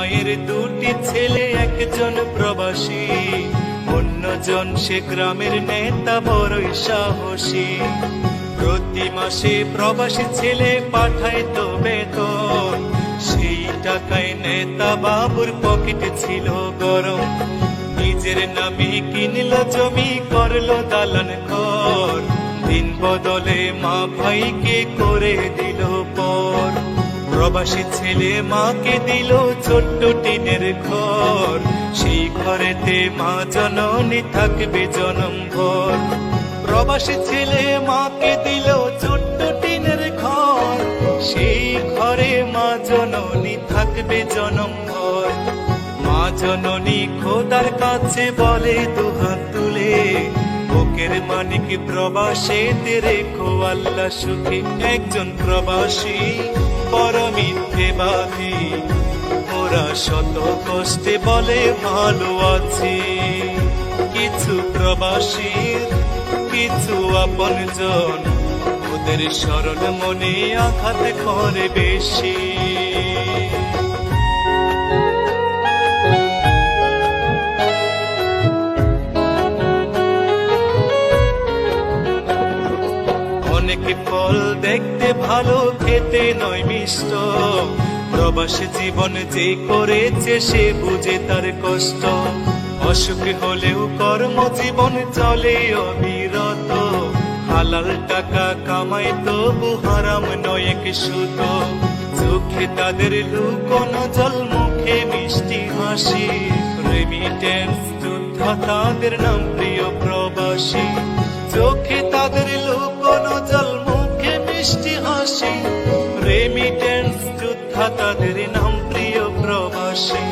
মায়ের দুটি ছেলে, একজন প্রবাসী, অন্যজন সে গ্রামের নেতা, বড়ই সাহসী। প্রতি মাসে প্রবাসী ছেলে পাঠায় তো বেতন, সেই টাকায় নেতা বাবুর পকেট ছিল গরম। নিজের নামে কিনলো জমি, করলো দালান ঘর, দিন বদলে মা ভাইকে করে দিল পর। প্রবাসী ছেলে মাকে দিল ছোট্ট টিনের ঘর, সেই ঘরেতে মা জননী থাকবে জনম ভর। প্রবাসী ছেলে মাকে দিল ছোট্ট টিনের ঘর, সেই ঘরে মা জননী থাকবে জনম ভর। মা জননী খোদার কাছে বলে দুহাত তুলে, বুকের মানিক প্রবাসেতে রেখো আল্লাহ সুখে। একজন প্রবাসী বড় মিথ্যেবাদী, ওরা শত কষ্টে বলে ভালো আছে। কিছু প্রবাসীর কিছু আপনজন, ওদের সরল মনে আঘাত করে বেশি। অনেকে ফল দেখতে ভালো, খেতে নয় মিষ্ট, প্রবাসী জীবন যে করেছে সে বুঝে তার কষ্ট। অসুখ হলেও কর্মজীবন চলে অবিরত, হালাল টাকা কামাই তবু হারাম নয় এক সুত। চোখে তাদের লুকোনো জল, মুখে মিষ্টি হাসি, রেমিটেন্স যোদ্ধা তাদের নাম প্রিয় প্রবাসী। চোখে তাদের লুকোনো জল, মুখে মিষ্টি হাসি, রেমিটেন্স যোদ্ধা তাদের নাম প্রিয় প্রবাসী।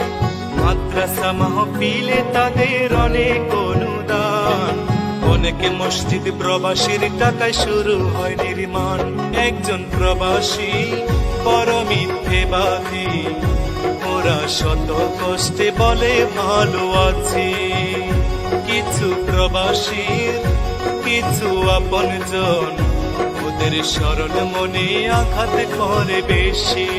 মাদ্রাসা মাহফিলে তাদের অনেক অনুদান, অনেকে মসজিদ প্রবাসীর টাকায় শুরু হয় নির্মাণ। একজন প্রবাসী বড় মিথ্যেবাদী, ওরা শত কষ্টে বলে ভালো আছে। কিছু প্রবাসীর কিছু আপনজন, ওদের সরল মনে আঘাত করে বেশি।